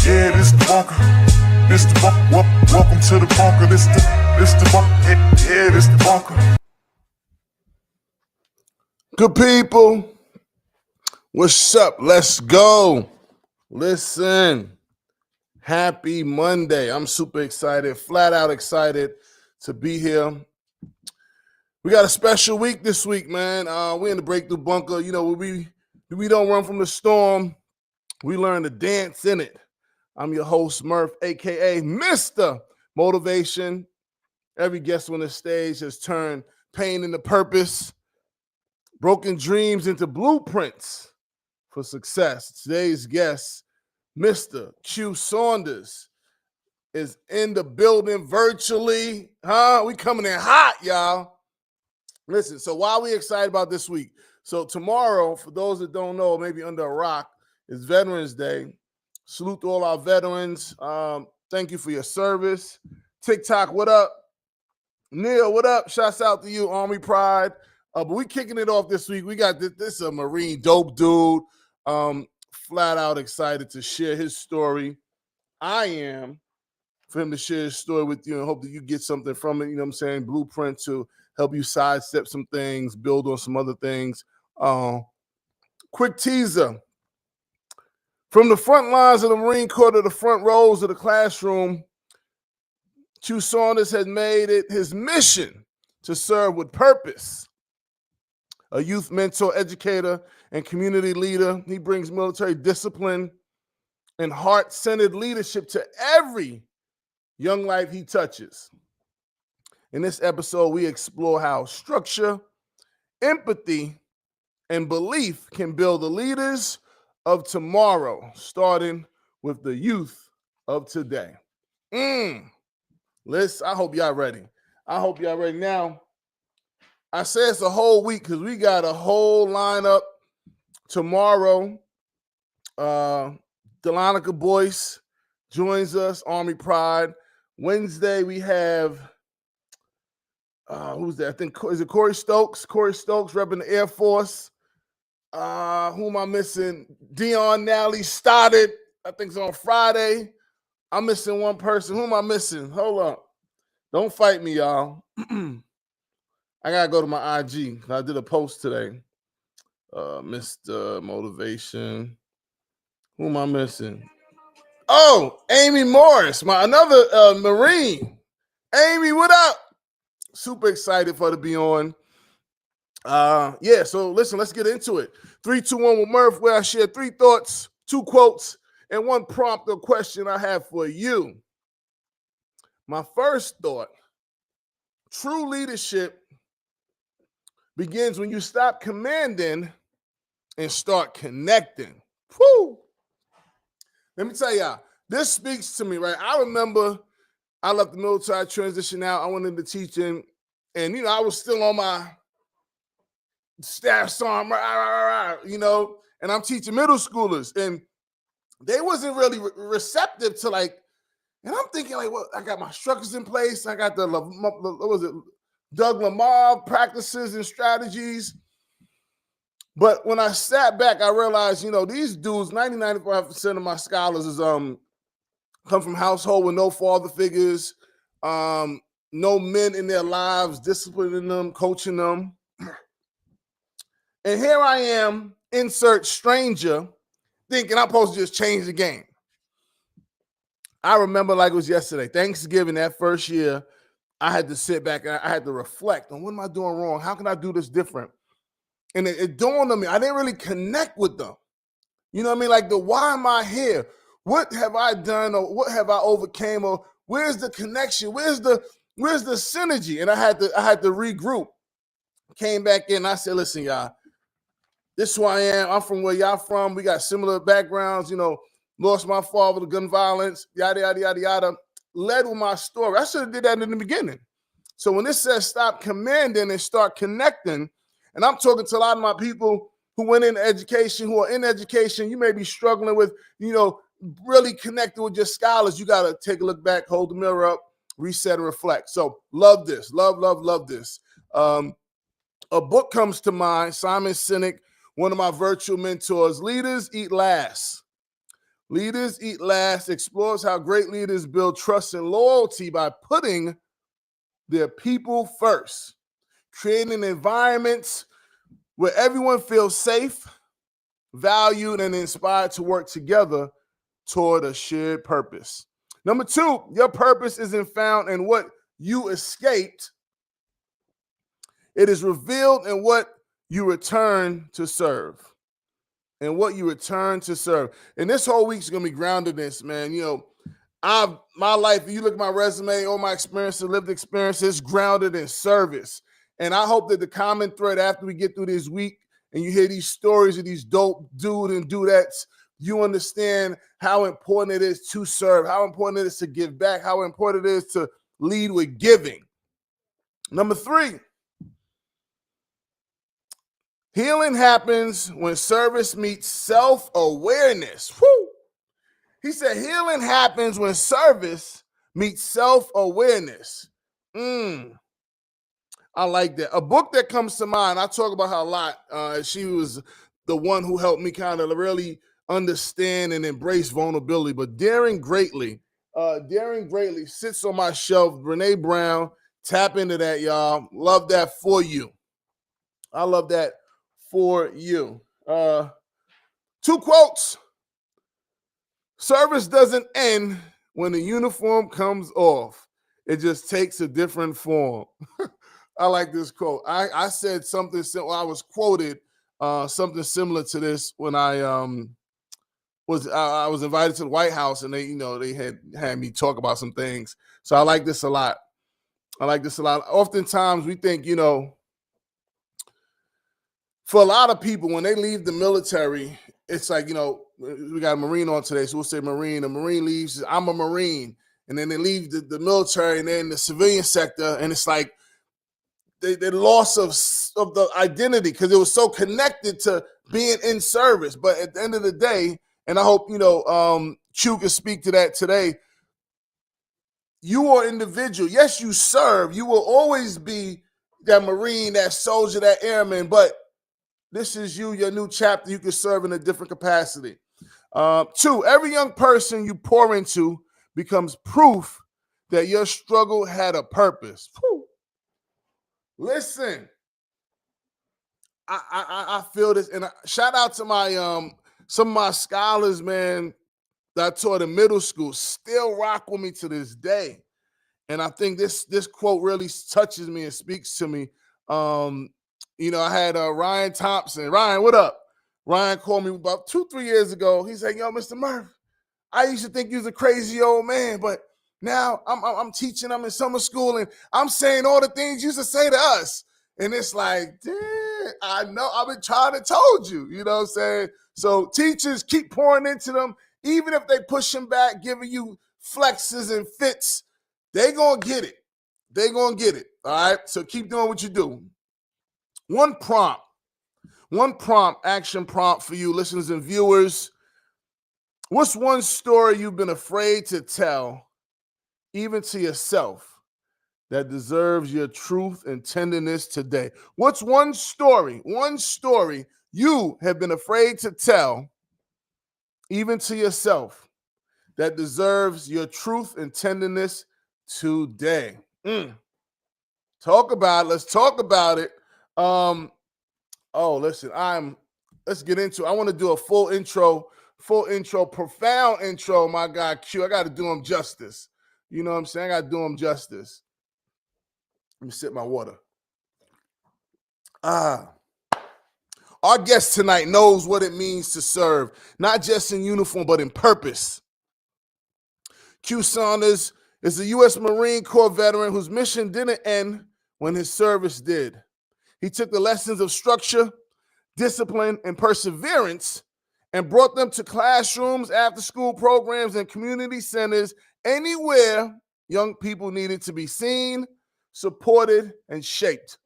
Yeah, this the bunker. This the bunker. Welcome to the bunker. This the bunker. Yeah, this the bunker. Good people, what's up? Let's go. Listen, happy Monday. I'm super excited, flat out excited to be here. We got a special week this week, man. We're in the Breakthrough Bunker. You know, we don't run from the storm. We learn to dance in it. I'm your host, Murph, a.k.a. Mr. Motivation. Every guest on the stage has turned pain into purpose, broken dreams into blueprints for success. Today's guest, Mr. Q Saunders, is in the building virtually. We coming in hot, y'all. Listen, so why are we excited about this week? So tomorrow, for those that don't know, maybe under a rock, is Veterans Day. Salute to all our veterans. Thank you for your service. TikTok, what up? Neil, what up? Shouts out to you, Army Pride. But we kicking it off this week. We got this a Marine dope dude. Flat out excited to share his story. I am for him to share his story with you and hope that you get something from it. You know what I'm saying? Blueprint to help you sidestep some things, build on some other things. Quick teaser. From the front lines of the Marine Corps to the front rows of the classroom, Q Saunders has made it his mission to serve with purpose. A youth mentor, educator, and community leader, he brings military discipline and heart-centered leadership to every young life he touches. In this episode, we explore how structure, empathy, and belief can build the leaders of tomorrow, starting with the youth of today. Listen, I hope y'all ready. Now, I say it's a whole week because we got a whole lineup tomorrow. Delonica Boyce joins us, Army Pride. Wednesday, we have, who's that? I think, is it Corey Stokes? Corey Stokes repping the Air Force. Who am I missing? Dion Nally started, I think it's on Friday. I'm missing one person. Who am I missing? Hold up. Don't fight me, y'all. I got to go to my IG. I did a post today. Mr. Motivation. Who am I missing? Oh, Amy Morris, another Marine. Amy, what up? Super excited for her to be on. So listen, let's get into it. 3, 2, 1 with Murph, where I share 3 thoughts, 2 quotes, and 1 prompt or question I have for you. My first thought, true leadership begins when you stop commanding and start connecting. Whew. Let me tell y'all, this speaks to me, right? I remember I left the military, I transitioned out, I went into teaching, and, I was still on my staff song, and I'm teaching middle schoolers, and they wasn't really receptive to and I'm thinking well, I got my structures in place, I got the Doug Lamar practices and strategies, but when I sat back, I realized, these dudes, 95% of my scholars is come from household with no father figures, no men in their lives disciplining them, coaching them. And here I am, insert stranger, thinking I'm supposed to just change the game. I remember like it was yesterday, Thanksgiving, that first year, I had to sit back and I had to reflect on what am I doing wrong? How can I do this different? And it dawned on me, I didn't really connect with them. You know what I mean? Like why am I here? What have I done or what have I overcame or where's the connection? Where's the synergy? And I had to regroup. Came back in, I said, listen, y'all, this is who I am. I'm from where y'all from. We got similar backgrounds, lost my father to gun violence, yada, yada, yada, yada. Led with my story. I should have did that in the beginning. So when it says stop commanding and start connecting, and I'm talking to a lot of my people who went into education, who are in education, you may be struggling with, really connecting with your scholars. You got to take a look back, hold the mirror up, reset and reflect. So love this. Love this. A book comes to mind, Simon Sinek, one of my virtual mentors, Leaders Eat Last. Leaders Eat Last explores how great leaders build trust and loyalty by putting their people first, creating environments where everyone feels safe, valued, and inspired to work together toward a shared purpose. Number 2, your purpose isn't found in what you escaped. It is revealed in what you return to serve. And what you return to serve. And this whole week's gonna be grounded in this, man. My life, if you look at my resume, all my experiences, lived experiences, grounded in service. And I hope that the common thread after we get through this week and you hear these stories of these dope dude and dudettes, you understand how important it is to serve, how important it is to give back, how important it is to lead with giving. Number 3, healing happens when service meets self-awareness. Woo! He said healing happens when service meets self-awareness. I like that. A book that comes to mind, I talk about her a lot. She was the one who helped me kind of really understand and embrace vulnerability. But Daring Greatly sits on my shelf. Brene Brown, tap into that, y'all. Love that for you. I love that for you. 2 quotes. Service doesn't end when the uniform comes off. It just takes a different form. I like this quote. I said something similar. I was quoted something similar to this when I was invited to the White House, and they had me talk about some things. So I like this a lot. Oftentimes we think, for a lot of people, when they leave the military, it's like, we got a Marine on today, so we'll say Marine. A Marine leaves, I'm a Marine. And then they leave the military and they're in the civilian sector, and it's like the loss of the identity because it was so connected to being in service. But at the end of the day, and I hope, Q can speak to that today, you are individual. Yes, you serve. You will always be that Marine, that soldier, that airman, but this is you, your new chapter. You can serve in a different capacity. 2, every young person you pour into becomes proof that your struggle had a purpose. Whew. Listen, I feel this, and shout out to my some of my scholars, man, that I taught in middle school, still rock with me to this day. And I think this quote really touches me and speaks to me. I had Ryan Thompson. Ryan, what up? Ryan called me about 2-3 years ago. He's like, yo, Mr. Murph, I used to think you was a crazy old man, but now I'm teaching. I'm in summer school, and I'm saying all the things you used to say to us. And it's like, damn, I know. I've been trying to told you. You know what I'm saying? So teachers, keep pouring into them, even if they push them back, giving you flexes and fits. They gonna get it. All right. So keep doing what you do. One action prompt for you, listeners and viewers. What's one story you've been afraid to tell, even to yourself, that deserves your truth and tenderness today? What's one story you have been afraid to tell, even to yourself, that deserves your truth and tenderness today? Talk about it. Let's talk about it. Let's get into it. I want to do a full intro, profound intro, my guy Q. I got to do him justice. You know what I'm saying? I got to do him justice. Let me sip my water. Our guest tonight knows what it means to serve, not just in uniform, but in purpose. Q Saunders is a U.S. Marine Corps veteran whose mission didn't end when his service did. He took the lessons of structure, discipline, and perseverance and brought them to classrooms, after-school programs, and community centers anywhere young people needed to be seen, supported, and shaped.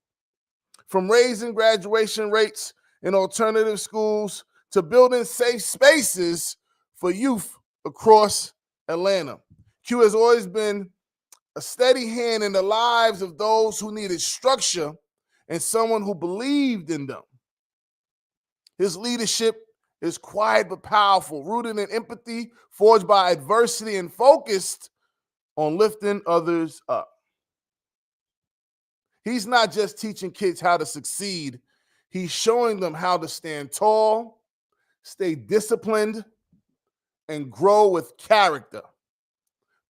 From raising graduation rates in alternative schools to building safe spaces for youth across Atlanta, Q has always been a steady hand in the lives of those who needed structure and someone who believed in them. His leadership is quiet but powerful, rooted in empathy, forged by adversity, and focused on lifting others up. He's not just teaching kids how to succeed, he's showing them how to stand tall, stay disciplined, and grow with character.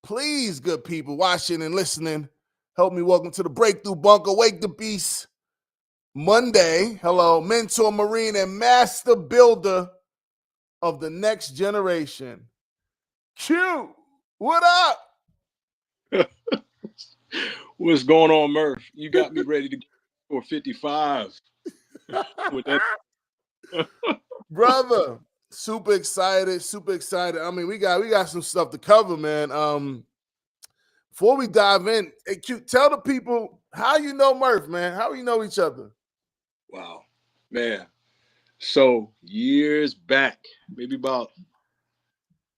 Please, good people watching and listening, help me welcome to the Breakthrough Bunker, Wake the Beast, Monday. Hello, mentor, marine, and master builder of the next generation. Q, what up? What's going on, Murph? You got me ready to go for 55. With that. Brother, super excited, super excited. I mean, we got some stuff to cover, man. Before we dive in, hey, Q, tell the people how you know Murph, man. How you know each other? Wow, man. So years back, maybe about,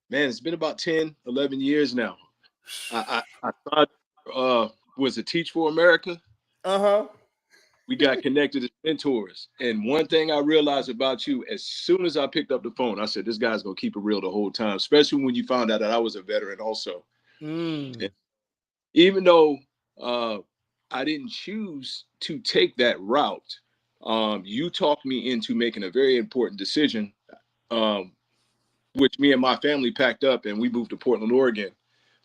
man, it's been about 10, 11 years now. I thought was a Teach for America. Uh-huh. We got connected as mentors. And one thing I realized about you, as soon as I picked up the phone, I said, this guy's going to keep it real the whole time, especially when you found out that I was a veteran also. Mm. Even though I didn't choose to take that route, you talked me into making a very important decision, which me and my family packed up and we moved to Portland, Oregon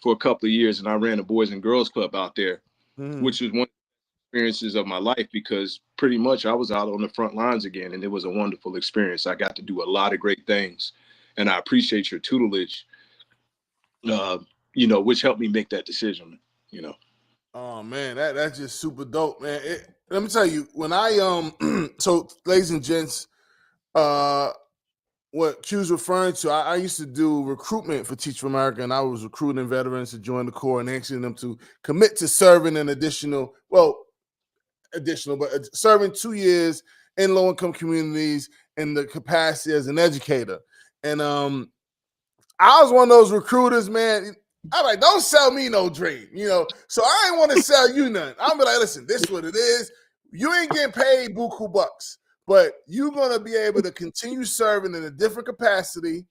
for a couple of years. And I ran a Boys and Girls Club out there, which was one of the experiences of my life because pretty much I was out on the front lines again. And it was a wonderful experience. I got to do a lot of great things. And I appreciate your tutelage, which helped me make that decision, Oh man, that's just super dope, man. Let me tell you, when I so ladies and gents, what Q's referring to, I used to do recruitment for Teach for America, and I was recruiting veterans to join the Corps and asking them to commit to serving an but serving 2 years in low-income communities in the capacity as an educator. And I was one of those recruiters, man. I'm like, don't sell me no dream, So I ain't want to sell you nothing. I'm be like, listen, this is what it is. You ain't getting paid buku bucks, but you're gonna be able to continue serving in a different capacity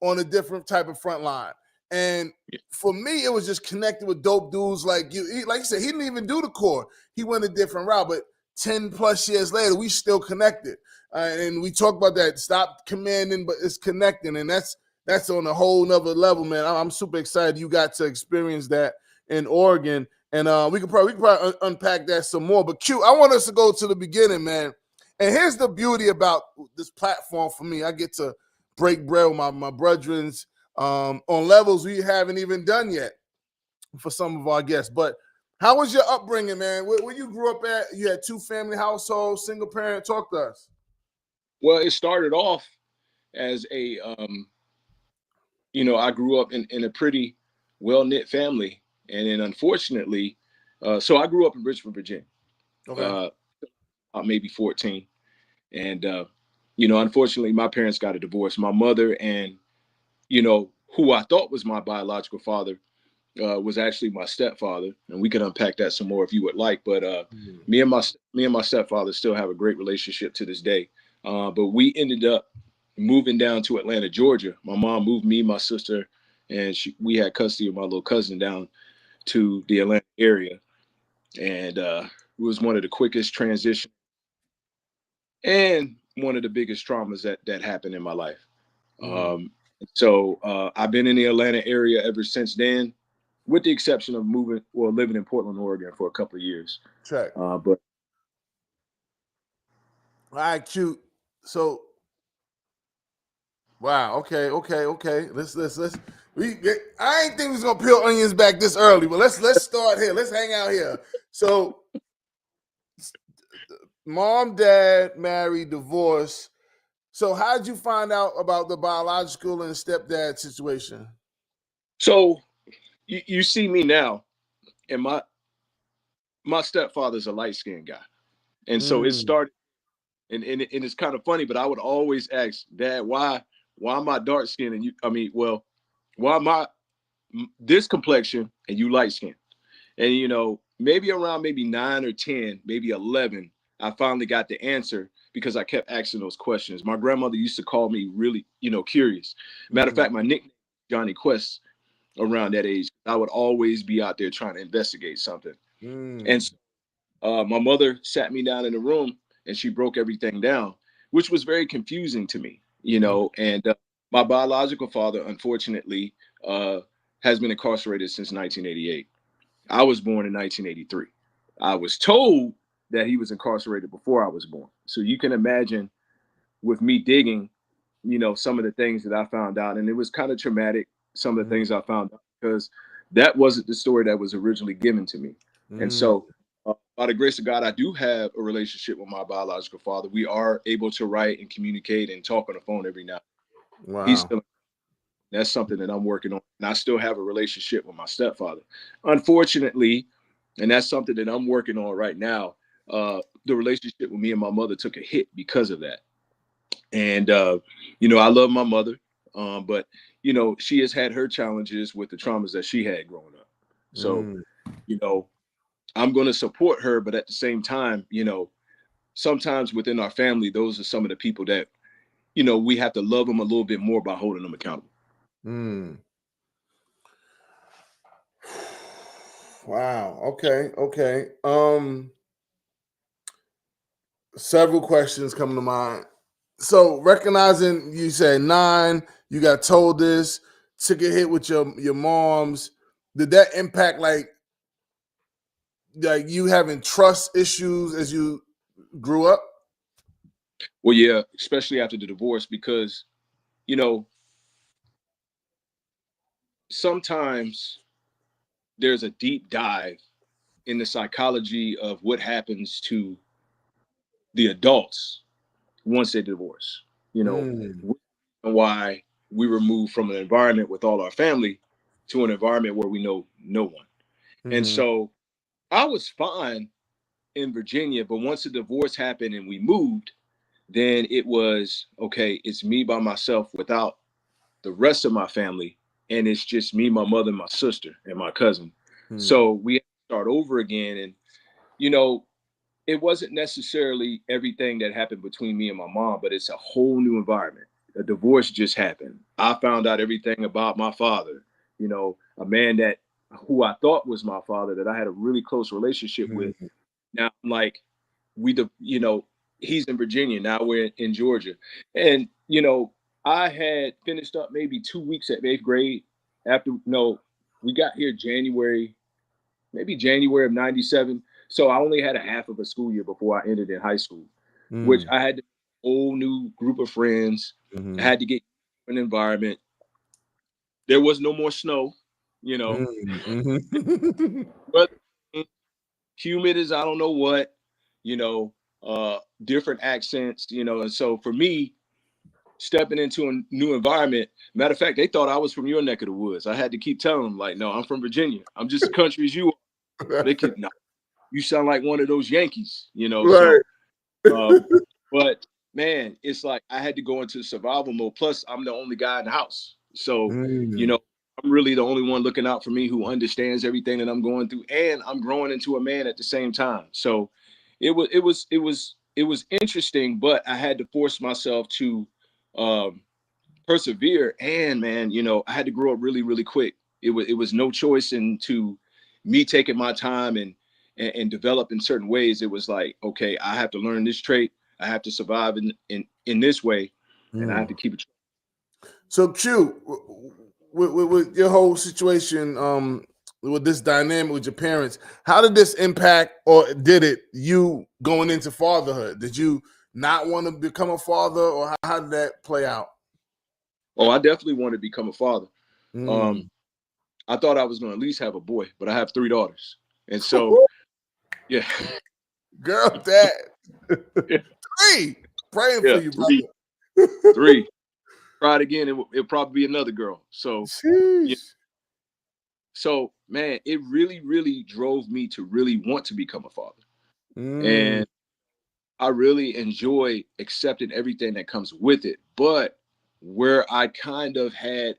on a different type of front line. And for me, it was just connected with dope dudes like you. Like you said, he didn't even do the Corps. He went a different route, but 10 plus years later, we still connected. And we talk about that. Stop commanding, but it's connecting. And that's on a whole nother level, man. I'm super excited you got to experience that in Oregon. And we could probably unpack that some more. But Q, I want us to go to the beginning, man. And here's the beauty about this platform for me. I get to break bread with my brethrens on levels we haven't even done yet for some of our guests. But how was your upbringing, man? Where you grew up at? You had 2-family household, single parent. Talk to us. Well, it started off as a, I grew up in a pretty well-knit family. And then unfortunately, so I grew up in Richmond, Virginia, Okay. Maybe 14. And, unfortunately, my parents got a divorce. My mother and, who I thought was my biological father was actually my stepfather. And we could unpack that some more if you would like. But me and my stepfather still have a great relationship to this day. But we ended up moving down to Atlanta, Georgia. My mom moved me, my sister, and we had custody of my little cousin down to the Atlanta area. And it was one of the quickest transitions and one of the biggest traumas that happened in my life. So I've been in the Atlanta area ever since then, with the exception of living in Portland, Oregon for a couple of years. Check. But all right, Q. So, wow. Okay. Let's. I ain't think we was gonna peel onions back this early, but let's start here. Let's hang out here. So, mom, dad, married, divorced. So, how did you find out about the biological and stepdad situation? So, you see me now, and my stepfather's a light-skinned guy, and so it started. And it's kind of funny, but I would always ask, Dad, why am I dark skinned and why am I this complexion and you light skinned? And maybe around maybe 9 or 10, maybe 11, I finally got the answer because I kept asking those questions. My grandmother used to call me really, curious. Matter of fact, my nickname Johnny Quest around that age. I would always be out there trying to investigate something. And so, my mother sat me down in the room and she broke everything down, which was very confusing to me, and my biological father, unfortunately, has been incarcerated since 1988. I was born in 1983. I was told that he was incarcerated before I was born. So you can imagine with me digging, some of the things that I found out, and it was kind of traumatic, some of the things I found out, because that wasn't the story that was originally given to me. And so, by the grace of God, I do have a relationship with my biological father. We are able to write and communicate and talk on the phone every now. He's Wow. still, that's something that I'm working on. And I still have a relationship with my stepfather. Unfortunately, and that's something that I'm working on right now, the relationship with me and my mother took a hit because of that. And, I love my mother, but, she has had her challenges with the traumas that she had growing up. So, I'm going to support her, but at the same time, sometimes within our family, those are some of the people that, we have to love them a little bit more by holding them accountable. Wow. Okay. Several questions come to mind. So recognizing you said 9, you got told this, took a hit with your moms. Did that impact like you having trust issues as you grew up? Well, yeah, especially after the divorce, because, sometimes there's a deep dive in the psychology of what happens to the adults once they divorce. Why we were moved from an environment with all our family to an environment where we know no one. And so I was fine in Virginia, but once the divorce happened and we moved, then it was okay, it's me by myself without the rest of my family. And it's just me, my mother, my sister, and my cousin. So we had to start over again. And, it wasn't necessarily everything that happened between me and my mom, but it's a whole new environment. A divorce just happened. I found out everything about my father, a man that who I thought was my father that I had a really close relationship with. Now, like, he's in Virginia. Now we're in Georgia. And, I had finished up maybe 2 weeks at 8th grade after, no, we got here maybe January of 97. So I only had a half of a school year before I ended in high school, which I had a whole new group of friends. I had to get an environment. There was no more snow, but humid as I don't know what, different accents, and so for me, stepping into a new environment, matter of fact, they thought I was from your neck of the woods. I had to keep telling them, like, no, I'm from Virginia. I'm just as country as you are. They could, no, you sound like one of those Yankees, Right. so, but man, it's like I had to go into survival mode. Plus, I'm the only guy in the house. So, I'm really the only one looking out for me who understands everything that I'm going through. And I'm growing into a man at the same time. So it was interesting, but I had to force myself to persevere. And man, I had to grow up really, really quick. It was no choice into me taking my time and develop in certain ways. It was like, okay, I have to learn this trait. I have to survive in this way, and I have to keep it. So Q, with your whole situation, with this dynamic with your parents, how did this impact, or did it, you going into fatherhood? Did you not want to become a father, or how did that play out? Oh, I definitely wanted to become a father. I thought I was going to at least have a boy, but I have 3 daughters, and so yeah, girl, dad, yeah, 3, praying for you, 3, brother. 3. Try it again, it'll probably be another girl. So, yeah. So man, it really, really drove me to really want to become a father, and I really enjoy accepting everything that comes with it. But where I kind of had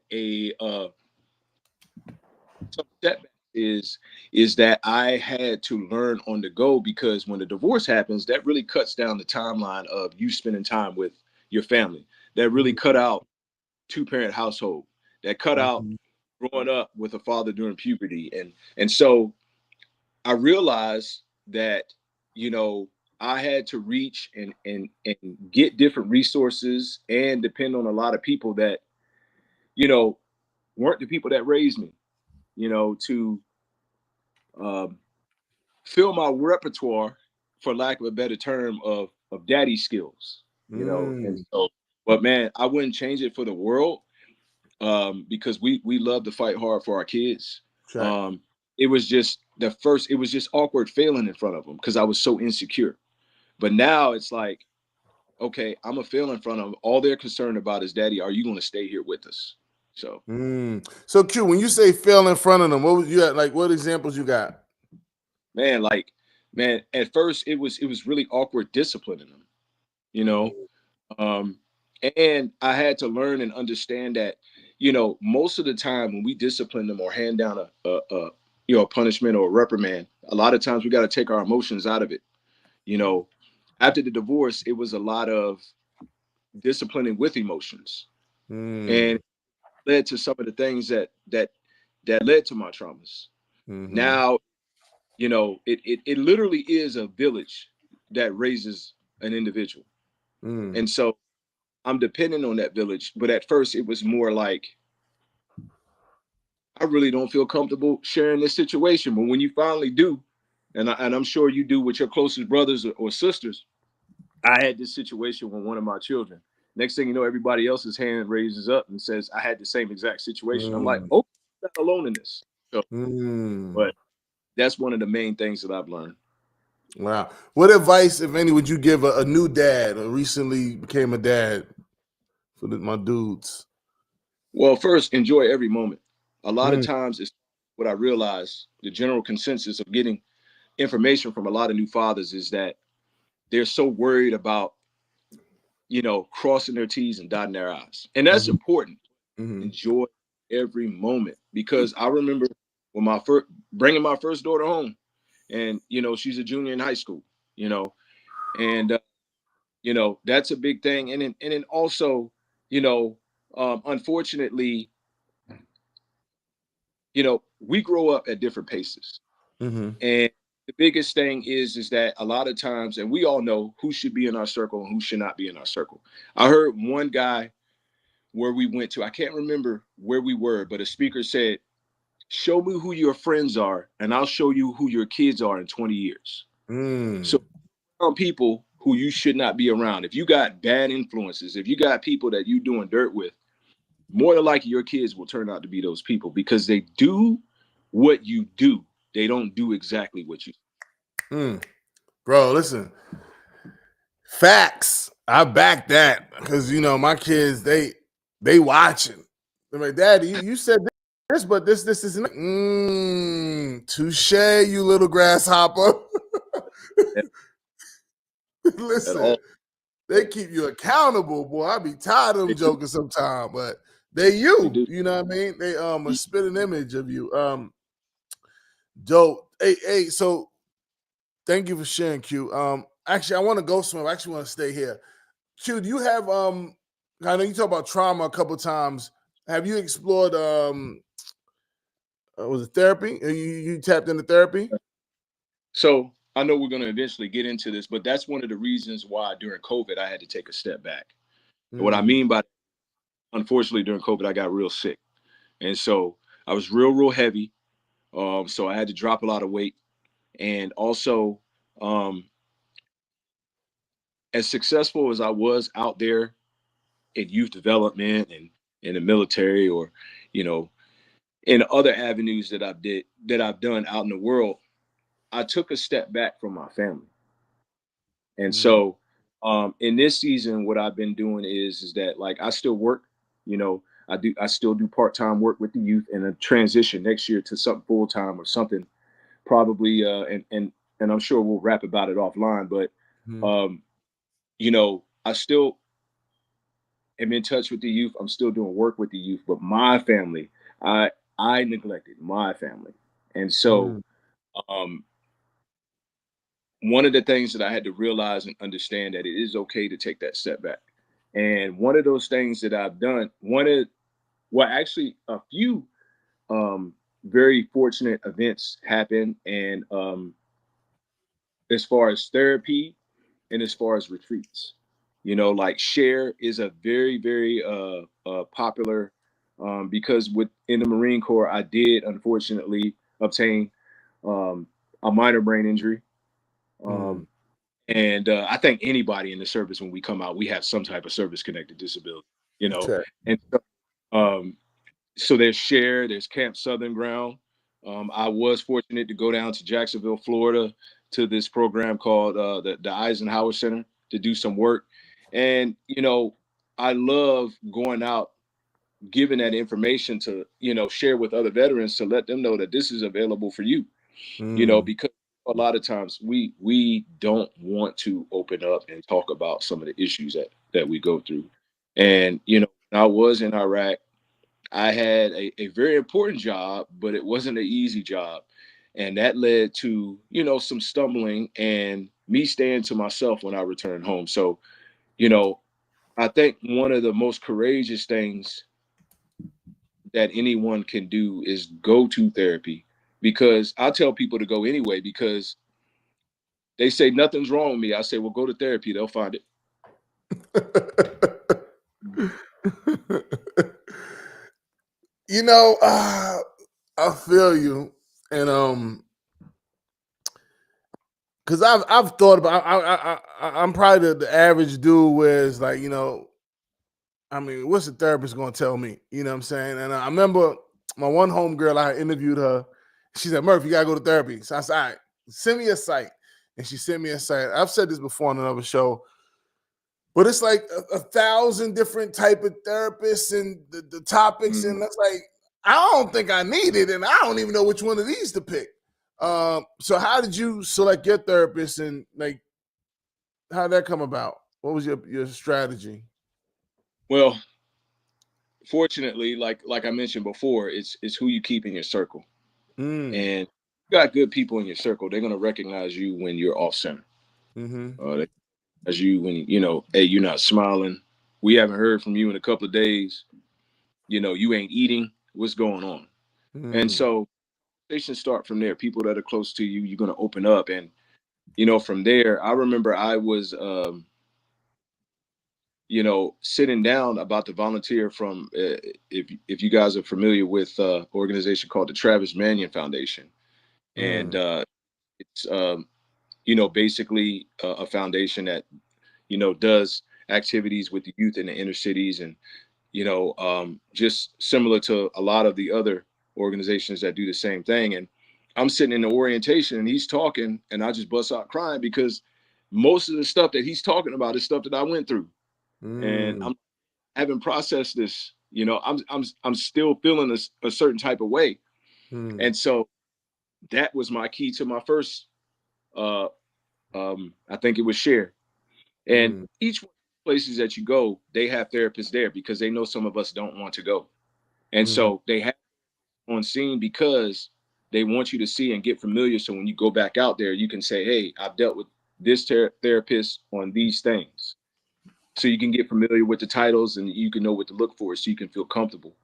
some setbacks is that I had to learn on the go, because when the divorce happens, that really cuts down the timeline of you spending time with your family. That really cut out two-parent household. That cut out Mm-hmm. growing up with a father during puberty. And so I realized that, you know, I had to reach and get different resources and depend on a lot of people that, you know, weren't the people that raised me, you know, to um, fill my repertoire, for lack of a better term, of daddy skills, you know. And Mm. so, but man, I wouldn't change it for the world, because we love to fight hard for our kids. Check. Um, it was just it was just awkward failing in front of them because I was so insecure. But now it's like, okay, I'm a fail in front of them. All they're concerned about is, Daddy, are you going to stay here with us? So, So Q, when you say fail in front of them, what was you got? Like, what examples you got? man, like, man, at first it was really awkward disciplining them, you know. Um, and I had to learn and understand that, you know, most of the time when we discipline them or hand down a you know, a punishment or a reprimand, a lot of times we got to take our emotions out of it. You know, after the divorce, it was a lot of disciplining with emotions, and Mm. led to some of the things that led to my traumas. Mm-hmm. Now, you know, it literally is a village that raises an individual, Mm. and so I'm dependent on that village. But at first, it was more like, I really don't feel comfortable sharing this situation. But when you finally do, and I'm sure you do with your closest brothers or sisters, I had this situation with one of my children. Next thing you know, everybody else's hand raises up and says, I had the same exact situation. I'm like, Mm. oh, I'm not alone in this. So, Mm. but that's one of the main things that I've learned. Wow. What advice, if any, would you give a new dad or recently became a dad for my dudes? Well, first, enjoy every moment. A lot of Mm. times, it's what I realize, the general consensus of getting information from a lot of new fathers is that they're so worried about, you know, crossing their T's and dotting their I's. And that's Mm-hmm. important. Mm-hmm. Enjoy every moment, because I remember when my first bringing my first daughter home, and, you know, she's a junior in high school, you know, and, you know, that's a big thing. And then also, you know, unfortunately, you know, we grow up at different paces. Mm-hmm. And the biggest thing is that a lot of times, and we all know who should be in our circle and who should not be in our circle. I heard one guy where we went to, I can't remember where we were, but a speaker said, show me who your friends are, and I'll show you who your kids are in 20 years. Mm. So, people who you should not be around. If you got bad influences, if you got people that you doing dirt with, more than likely your kids will turn out to be those people, because they do what you do. They don't do exactly what you do. Mm. Bro, listen. Facts. I back that because you know my kids they watching. They're like, Daddy, you said this, but this isn't. Touche, you little grasshopper. at, at Listen, all. they keep you accountable, boy. I be tired of They them do. joking sometimes, but they They you. do. You know what I mean? They a spitting image of you. Dope. Hey, so thank you for sharing, Q. Actually, I want to go somewhere. I actually want to stay here. Q, do you have I know you talk about trauma a couple times. Have you explored was it therapy? You tapped into therapy? So I know we're going to eventually get into this, but that's one of the reasons why during COVID I had to take a step back. And what I Mm, mean by, unfortunately, during COVID I got real sick, and so I was real heavy. So I had to drop a lot of weight, and also, um, as successful as I was out there in youth development and in the military, or, you know, in other avenues that I've done out in the world, I took a step back from my family. And mm, so, in this season, what I've been doing is that, like, I still work, you know, I still do part-time work with the youth, and a transition next year to something full-time or something, probably, and I'm sure we'll rap about it offline, but, mm, um, you know, I still am in touch with the youth. I'm still doing work with the youth, but my family, I I neglected my family. And so um, one of the things that I had to realize and understand that it is okay to take that step back. And one of those things that I've done, actually a few very fortunate events happen. And as far as therapy and as far as retreats, like Share is a very, very popular because in the Marine Corps, I did unfortunately obtain a minor brain injury. And I think anybody in the service, when we come out, we have some type of service connected disability, Okay. and so there's Share, there's Camp Southern Ground. I was fortunate to go down to Jacksonville, Florida, to this program called the Eisenhower Center to do some work. And, I love going out, giving that information to, share with other veterans to let them know that this is available for you, because a lot of times we don't want to open up and talk about some of the issues that we go through. And, when I was in Iraq, I had a very important job, but it wasn't an easy job. And that led to, some stumbling and me staying to myself when I returned home. So, I think one of the most courageous things that anyone can do is go to therapy, because I tell people to go anyway, because they say nothing's wrong with me. I say, well, go to therapy. They'll find it. I feel you. And because I've thought about I'm probably the average dude where it's like, I mean, what's the therapist gonna tell me? You know what I'm saying? And I remember my one homegirl, I interviewed her. She said, Murph, you gotta go to therapy. So I said, all right, send me a site. And she sent me a site. I've said this before on another show, but it's like 1,000 different type of therapists and the topics. And that's like, I don't think I need it. And I don't even know which one of these to pick. So how did you select your therapist, and like, how did that come about? What was your strategy? Well, fortunately, like I mentioned before, it's who you keep in your circle. And you got good people in your circle, they're gonna recognize you when you're off center. As you when hey, you're not smiling. We haven't heard from you in a couple of days. You ain't eating. What's going on? And so conversations start from there. People that are close to you, you're gonna open up, and from there. I remember I was sitting down about to volunteer from if you guys are familiar with organization called the Travis Manion Foundation, and it's basically a foundation that does activities with the youth in the inner cities, and just similar to a lot of the other organizations that do the same thing. And I'm sitting in the orientation and he's talking, and I just bust out crying because most of the stuff that he's talking about is stuff that I went through. And I haven't processed this. I'm still feeling a certain type of way. And so that was my key to my first I think it was Share. And each one of the places that you go, they have therapists there because they know some of us don't want to go. And so they have on scene because they want you to see and get familiar. So when you go back out there, you can say, hey, I've dealt with this therapist on these things. So you can get familiar with the titles and you can know what to look for, so you can feel comfortable,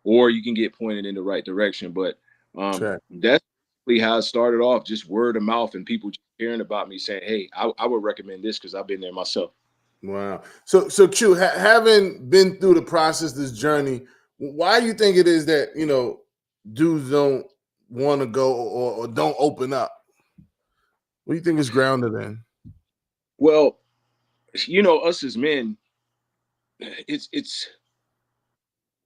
or you can get pointed in the right direction. But that's really how it started off, just word of mouth and people just hearing about me saying, hey, I would recommend this because I've been there myself. Wow. So Q, having been through the process, this journey, why do you think it is that, dudes don't want to go or don't open up? What do you think is grounded in? Well, us as men, it's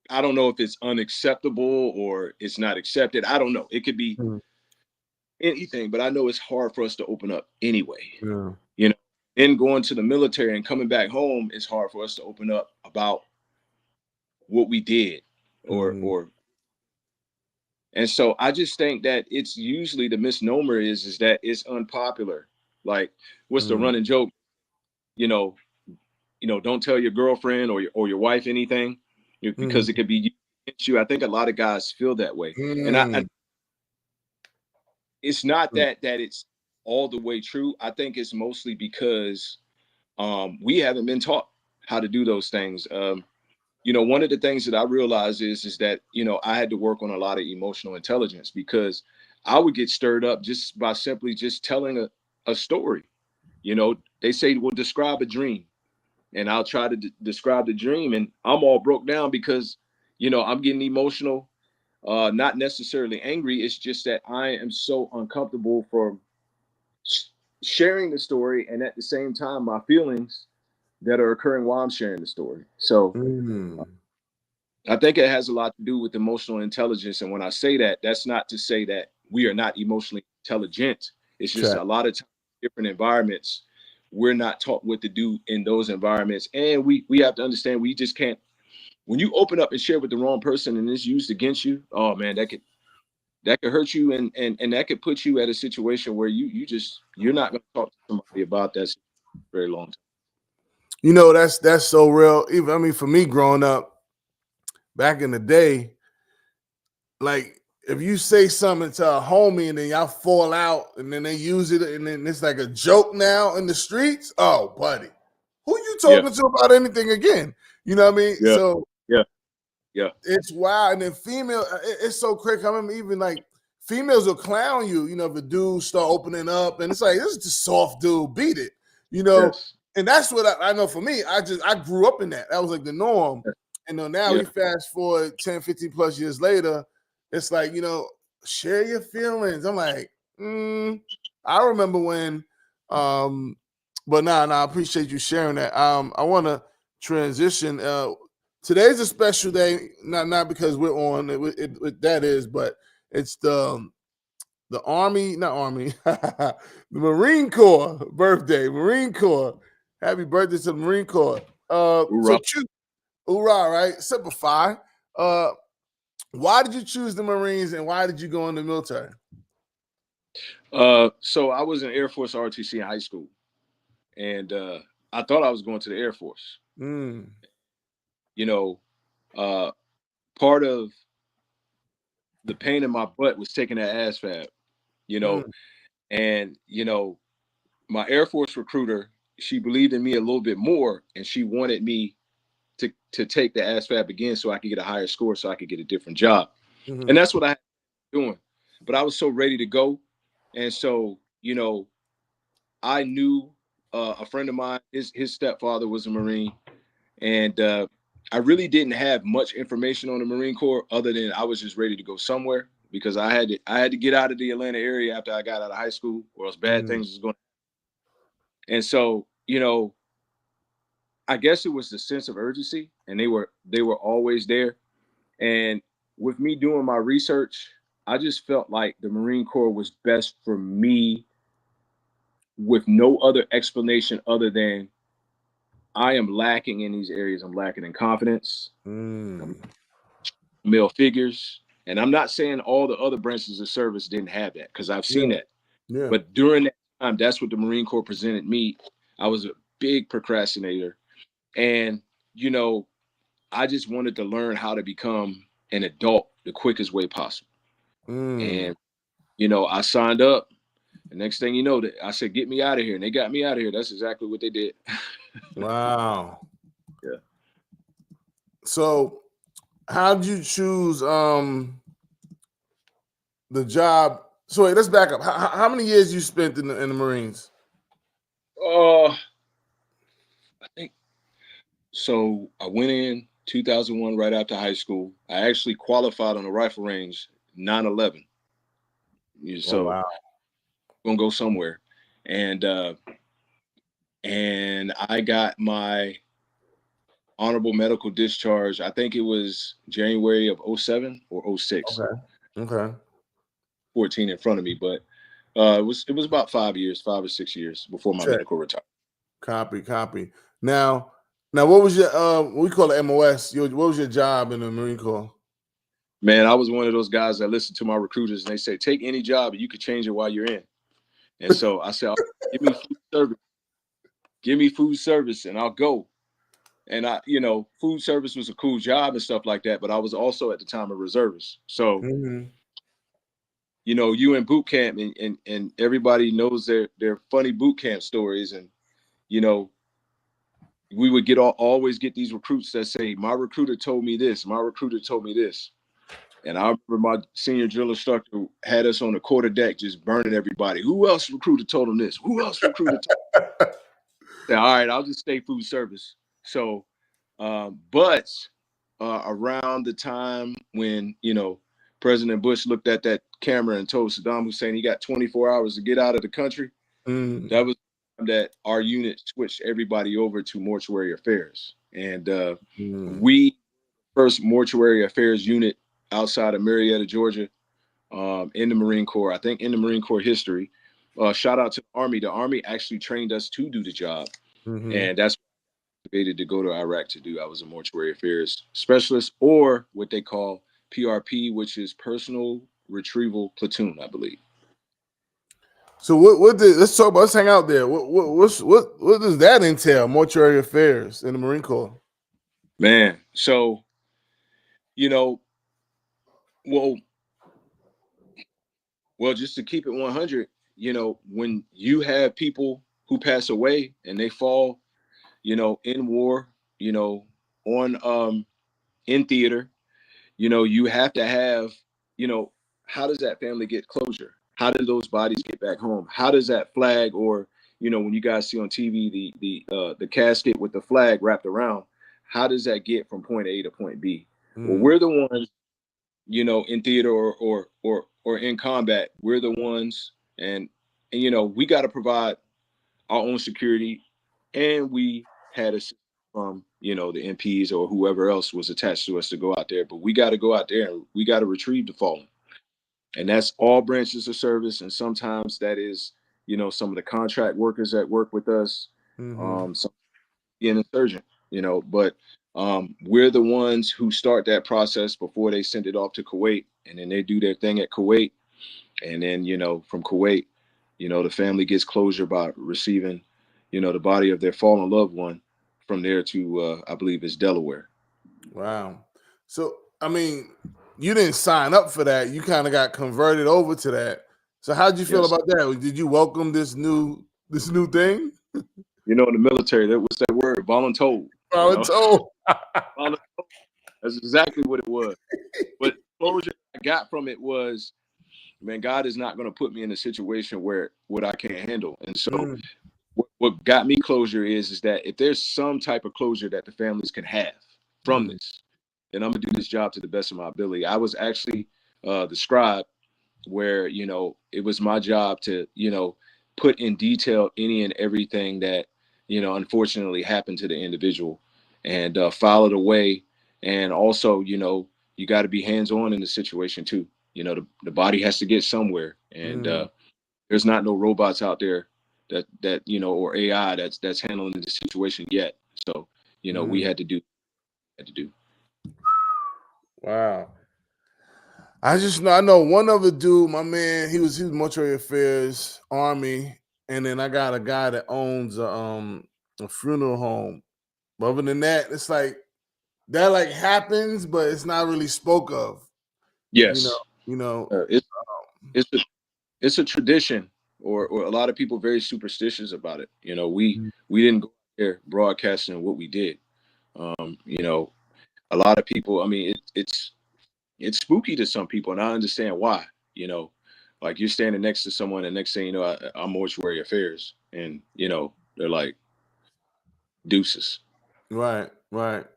I don't know if it's unacceptable or it's not accepted. I don't know. It could be anything, but I know it's hard for us to open up anyway. In going to the military and coming back home, it's hard for us to open up about what we did or and so I just think that it's usually the misnomer is that it's unpopular. Like, what's the running joke? Don't tell your girlfriend or your wife anything because it could be against you. I think a lot of guys feel that way. And it's not that it's all the way true. I think it's mostly because we haven't been taught how to do those things. One of the things that I realized is that, I had to work on a lot of emotional intelligence, because I would get stirred up just by simply just telling a story. They say, well, describe a dream. And I'll try to describe the dream, and I'm all broke down because, I'm getting emotional, not necessarily angry. It's just that I am so uncomfortable for sharing the story, and at the same time, my feelings that are occurring while I'm sharing the story. So I think it has a lot to do with emotional intelligence. And when I say that, that's not to say that we are not emotionally intelligent. It's just a lot of times, different environments, we're not taught what to do in those environments. And we have to understand, we just can't, when you open up and share with the wrong person and it's used against you, oh man, that could hurt you, and that could put you at a situation where you're not going to talk to somebody about that for a very long time. That's so real. Even for me growing up back in the day, like if you say something to a homie and then y'all fall out and then they use it and then it's like a joke now in the streets, oh buddy, who you talking to about anything again? You know what I mean? Yeah. So yeah, it's wild. And then female, it's so crazy. I remember even like females will clown you, if a dude start opening up and it's like, this is just soft dude, beat it, Yes. And that's what I know for me. I grew up in that. That was like the norm. And now you fast forward 10, 15 plus years later, it's like, share your feelings. I'm like, I remember when, but I appreciate you sharing that. I want to transition. Today's a special day, not because we're on it that is, but it's the Army, not Army, the Marine Corps birthday. Marine Corps, happy birthday to the Marine Corps. Hoorah. Hoorah, right? Simplify. Why did you choose the Marines and why did you go in the military? So I was in Air Force ROTC in high school, and I thought I was going to the Air Force. Part of the pain in my butt was taking that ASVAB, and my Air Force recruiter, she believed in me a little bit more, and she wanted me to take the ASVAB again so I could get a higher score, so I could get a different job. And that's what I had doing. But I was so ready to go. And so, I knew a friend of mine, his stepfather was a Marine. And I really didn't have much information on the Marine Corps other than I was just ready to go somewhere, because I had to get out of the Atlanta area after I got out of high school, or else bad things was going to. And so, I guess it was the sense of urgency, and they were always there. And with me doing my research, I just felt like the Marine Corps was best for me, with no other explanation other than I am lacking in these areas. I'm lacking in confidence, male figures. And I'm not saying all the other branches of service didn't have that, because I've seen that. Yeah. But during that time, that's what the Marine Corps presented me. I was a big procrastinator. And, I just wanted to learn how to become an adult the quickest way possible. And, I signed up. The next thing you know, I said, get me out of here. And they got me out of here. That's exactly what they did. Wow. Yeah. So how did you choose the job? So wait, let's back up. How many years you spent in the Marines? I think so. I went in 2001 right after high school. I actually qualified on the rifle range 9/11. So wow. gonna go somewhere. And I got my honorable medical discharge. I think it was January of 07 or 06. Okay. 14 in front of me, but it was about 5 or 6 years before my medical retirement. Copy. Now what was your we call it MOS? What was your job in the Marine Corps? Man, I was one of those guys that listened to my recruiters and they say, take any job and you could change it while you're in. And so I said, give me food service. Give me food service and I'll go. And food service was a cool job and stuff like that, but I was also at the time a reservist. So, you know, you in boot camp and everybody knows their funny boot camp stories. And, you know, we would always get these recruits that say, my recruiter told me this, my recruiter told me this. And I remember my senior drill instructor had us on the quarter deck just burning everybody. Who else recruiter told him this? Who else recruiter told him? All right, I'll just stay food service. So, but around the time when, you know, President Bush looked at that camera and told Saddam Hussein he got 24 hours to get out of the country, that was that our unit switched everybody over to mortuary affairs. And we first mortuary affairs unit outside of Marietta, Georgia, in the Marine Corps. I think in the Marine Corps history. Shout out to the Army. The Army actually trained us to do the job. And that's to go to Iraq to do. I was a mortuary affairs specialist, or what they call PRP, which is personal retrieval platoon, I believe. So let's hang out there. What does that entail? Mortuary affairs in the Marine Corps. Man, so you know, well, just to keep it 100, you know, when you have people who pass away and they fall, you know, in war, you know, on in theater, you know, you have to have, you know, how does that family get closure? How do those bodies get back home? How does that flag, or, you know, when you guys see on TV the casket with the flag wrapped around, how does that get from point A to point B? Well, we're the ones, you know, in theater or in combat, we're the ones, and you know, we got to provide our own security, and we had a from, you know, the MPs or whoever else was attached to us to go out there, but we got to go out there and we got to retrieve the fallen, and that's all branches of service. And sometimes that is, you know, some of the contract workers that work with us, some being a surgeon, you know, but we're the ones who start that process before they send it off to Kuwait, and then they do their thing at Kuwait, and then, you know, from Kuwait, you know, the family gets closure by receiving, you know, the body of their fallen loved one from there to, I believe it's Delaware. Wow. So, I mean, you didn't sign up for that. You kind of got converted over to that. So how'd you feel Yes. about that? Did you welcome this new thing? You know, in the military, that was that word, voluntold. Voluntold. Voluntold. That's exactly what it was. But closure I got from it was, man, God is not going to put me in a situation where what I can't handle. And so what got me closure is that if there's some type of closure that the families can have from this, then I'm gonna do this job to the best of my ability. I was actually the scribe, where, you know, it was my job to, you know, put in detail any and everything that, you know, unfortunately happened to the individual, and file it away. And also, you know, you got to be hands-on in the situation too. You know, the body has to get somewhere, and there's not no robots out there that you know, or AI that's handling the situation yet. So, you know, we had to do. Wow. I know one other dude, my man, he was mortuary affairs, Army, and then I got a guy that owns a funeral home. But other than that, it's like that like happens, but it's not really spoke of. Yes, it's a tradition, or a lot of people very superstitious about it. You know, we didn't go there broadcasting what we did. You know, a lot of people, I mean, it's spooky to some people, and I understand why. You know, like you're standing next to someone, and next thing you know, I'm mortuary affairs, and you know, they're like deuces. Right.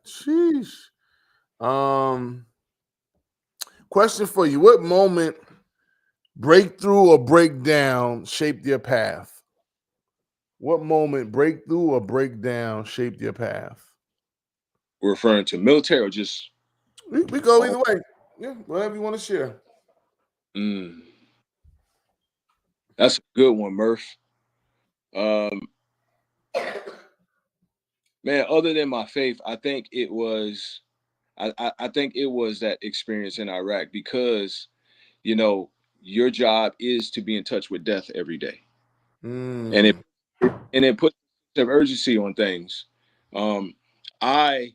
Sheesh. Question for you: what moment, breakthrough or breakdown, shaped your path? What moment, breakthrough or breakdown, shaped your path? We're referring to military, or just We go either way. Yeah, whatever you want to share. That's a good one, Murph. Man, other than my faith, I think it was I think it was that experience in Iraq, because, you know, your job is to be in touch with death every day. And it puts some urgency on things. I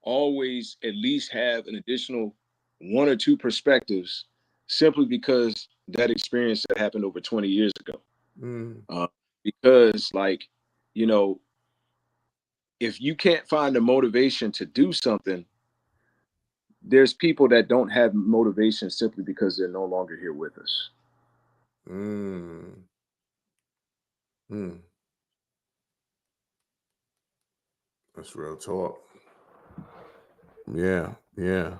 always at least have an additional one or two perspectives, simply because that experience that happened over 20 years ago. Mm. Because, like, you know, if you can't find the motivation to do something, there's people that don't have motivation simply because they're no longer here with us. Mm. Mm. That's real talk. Yeah, yeah.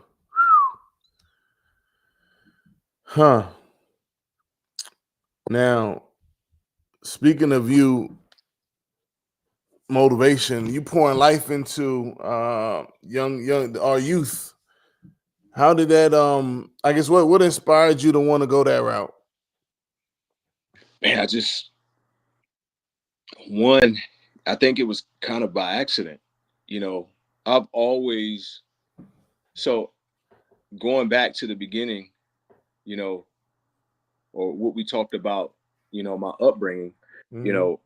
Huh. Now, speaking of you, motivation, you pouring life into young our youth. How did that I guess what inspired you to want to go that route? Man, one, I think it was kind of by accident. You know, I've always, so going back to the beginning, you know, or what we talked about, my upbringing, you Mm-hmm. know,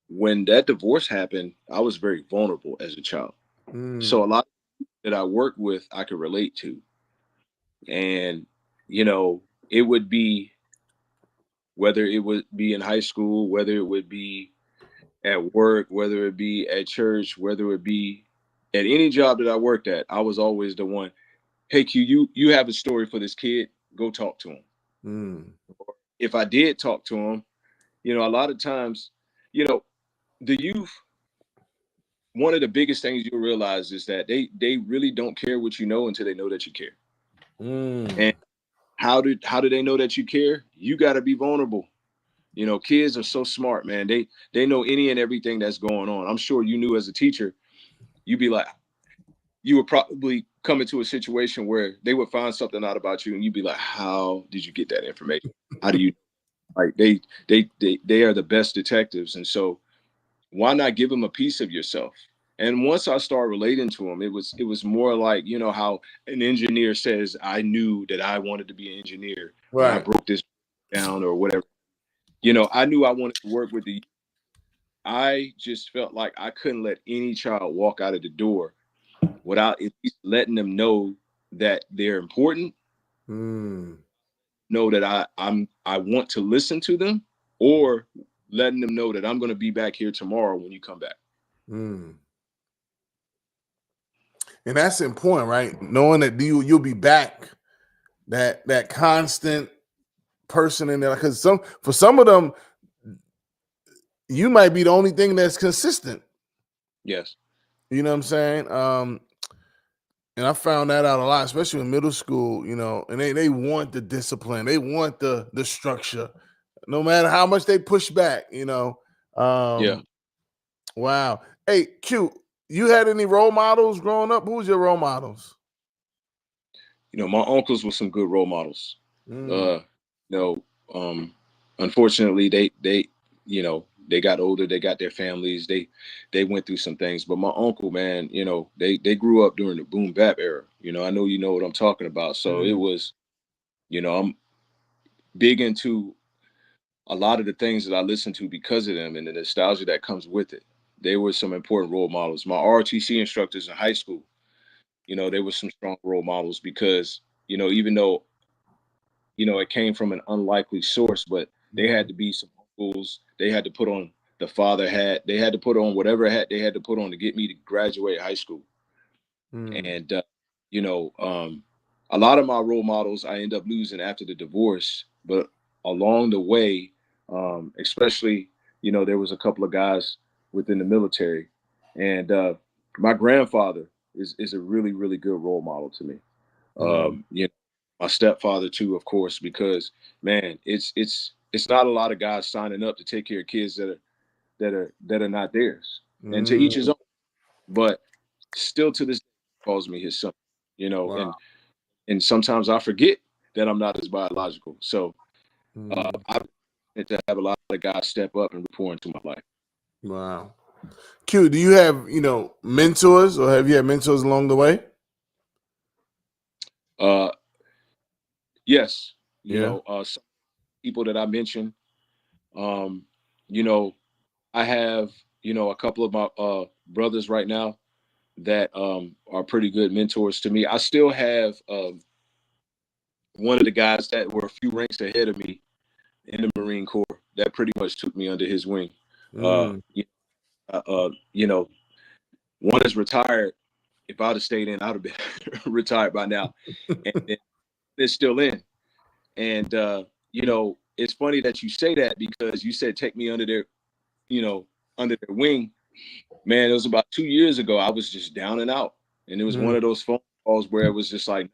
when that divorce happened, I was very vulnerable as a child. So Mm. a lot that I worked with, I could relate to. And, it would be, whether it would be in high school, whether it would be at work, whether it be at church, whether it be at any job that I worked at, I was always the one, hey, Q, you have a story for this kid, go talk to him. Mm. If I did talk to him, a lot of times, you know, the youth, one of the biggest things you'll realize is that they really don't care what you know until they know that you care. Mm. And how do they know that you care? You got to be vulnerable. Kids are so smart, man. They know any and everything that's going on. I'm sure you knew as a teacher, you'd be like, you would probably come into a situation where they would find something out about you, and you'd be like, how did you get that information? How do you, like, they are the best detectives. And so why not give them a piece of yourself? And once I started relating to them, it was more like, how an engineer says, I knew that I wanted to be an engineer when I Right. broke this down or whatever. I knew I wanted to work with the, I just felt like I couldn't let any child walk out of the door without at least letting them know that they're important, Mm. know that I want to listen to them, or letting them know that I'm going to be back here tomorrow when you come back. Mm. And that's important, right? Knowing that you'll be back, that constant person in there. Because for some of them, you might be the only thing that's consistent. Yes. You know what I'm saying? And I found that out a lot, especially in middle school, and they want the discipline, they want the structure, no matter how much they push back. Yeah. Wow. Hey, Q, you had any role models growing up? Who was your role models? My uncles were some good role models. Mm. Uh, you know, unfortunately, they got older, they got their families, they went through some things. But my uncle, man, they grew up during the boom bap era. I know you know what I'm talking about. So it Mm. was, I'm big into a lot of the things that I listen to because of them and the nostalgia that comes with it. They were some important role models. My ROTC instructors in high school, they were some strong role models because, even though it came from an unlikely source, but they had Mm. to be some uncles. They had to put on the father hat. They had to put on whatever hat they had to put on to get me to graduate high school. Mm. And, a lot of my role models I end up losing after the divorce, but along the way, especially, there was a couple of guys within the military, and my grandfather is a really, really good role model to me. Mm. My stepfather too, of course, because man, it's not a lot of guys signing up to take care of kids that are not theirs, and to each his Mm. own. But still, to this day, he calls me his son. Wow. And sometimes I forget that I'm not his biological. So Mm. I've had to have a lot of guys step up and pour into my life. Wow. Q, do you have, mentors, or have you had mentors along the way? Uh, yes, Yeah. some people that I mentioned. Um, you know, I have a couple of my brothers right now that are pretty good mentors to me. I still have one of the guys that were a few ranks ahead of me in the Marine Corps that pretty much took me under his wing. Mm. You know, one is retired. If I'd have stayed in, I'd have been retired by now. And it's still in. And, you know, it's funny that you say that because you said take me under their, you know, under their wing. Man, it was about 2 years ago. I was just down and out. And it was one of those phone calls where it was just like,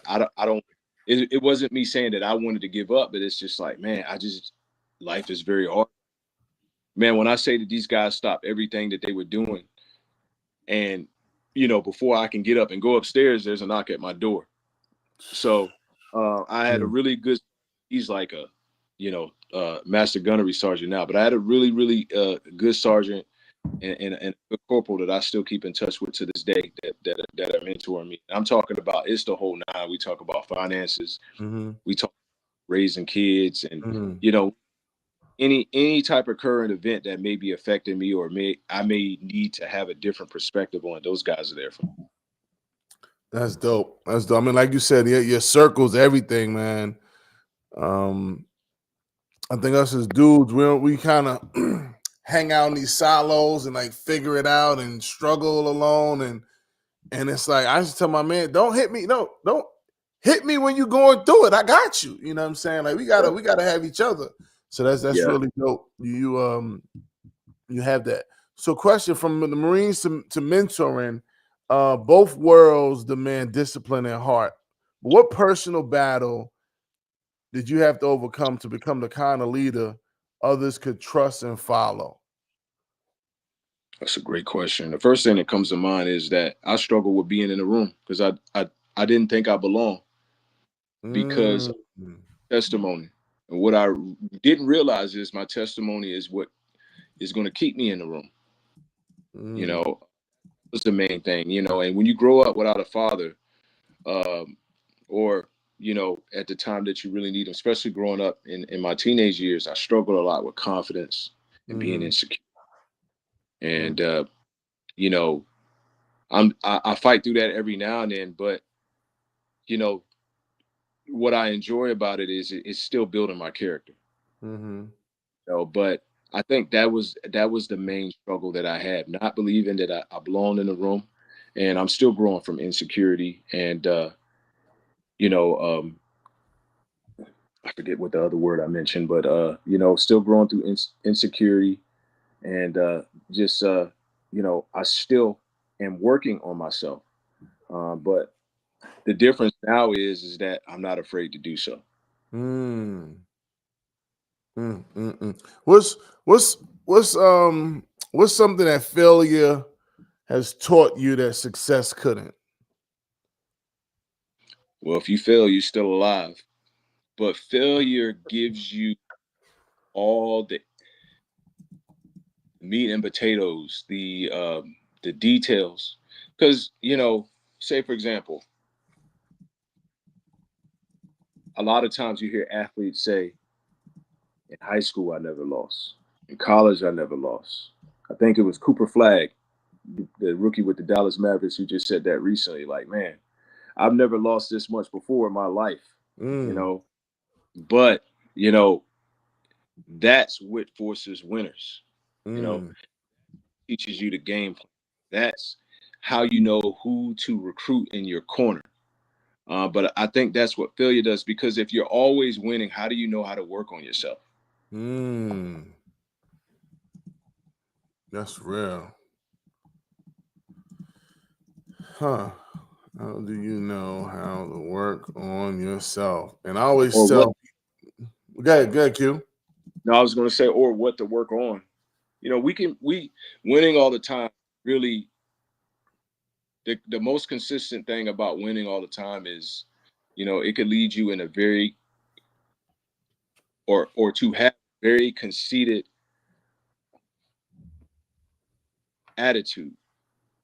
I don't, it wasn't me saying that I wanted to give up, but it's just like, man, life is very hard. Man, when I say that these guys stopped everything that they were doing, and, you know, before I can get up and go upstairs, there's a knock at my door. So I had a really good, he's like a, you know, master gunnery sergeant now, but I had a really, really good sergeant and a good corporal that I still keep in touch with to this day that are mentoring me. I'm talking about, it's the whole nine. We talk about finances. We talk raising kids and, you know, any type of current event that may be affecting me or I may need to have a different perspective on. Those guys are there for me. That's dope. That's dope. I mean, like you said, your circle's everything, man. I think us as dudes, we kind of hang out in these silos and like figure it out and struggle alone. And it's like, I just tell my man, don't hit me. No, don't hit me when you're going through it. I got you. You know what I'm saying? Like we gotta have each other. So that's really dope. You have that. So question from the Marines to mentoring, both worlds demand discipline and heart. But what personal battle did you have to overcome to become the kind of leader others could trust and follow? That's a great question. The first thing that comes to mind is that I struggle with being in the room because I didn't think I belonged because of testimony. And what I didn't realize is my testimony is what is going to keep me in the room. You know, that's the main thing, you know, and when you grow up without a father, or, you know, at the time that you really need them, especially growing up in my teenage years, I struggled a lot with confidence and being insecure. And, you know, I fight through that every now and then, but, you know, what I enjoy about it is it's still building my character. You know, but I think that was the main struggle that I had, not believing that I belonged in the room, and I'm still growing from insecurity and, you know, I forget what the other word I mentioned, but, you know, still growing through insecurity and just, you know, I still am working on myself. But the difference now is that I'm not afraid to do so. What's something that failure has taught you that success couldn't? Well, if you fail, you're still alive. But failure gives you all the meat and potatoes, the details. Because, you know, say for example, a lot of times you hear athletes say, in high school, I never lost. In college, I never lost. I think it was Cooper Flagg, the rookie with the Dallas Mavericks, who just said that recently. Like, man, I've never lost this much before in my life, you know. But, you know, that's what forces winners, you know, teaches you the game plan. That's how you know who to recruit in your corner. But I think that's what failure does, because if you're always winning, how do you know how to work on yourself? That's real. Huh. How do you know how to work on yourself? And I always tell people, go ahead, Q. No, I was going to say, or what to work on. You know, we winning all the time, really, the most consistent thing about winning all the time is, you know, it could lead you in a very, or to have very conceited attitude.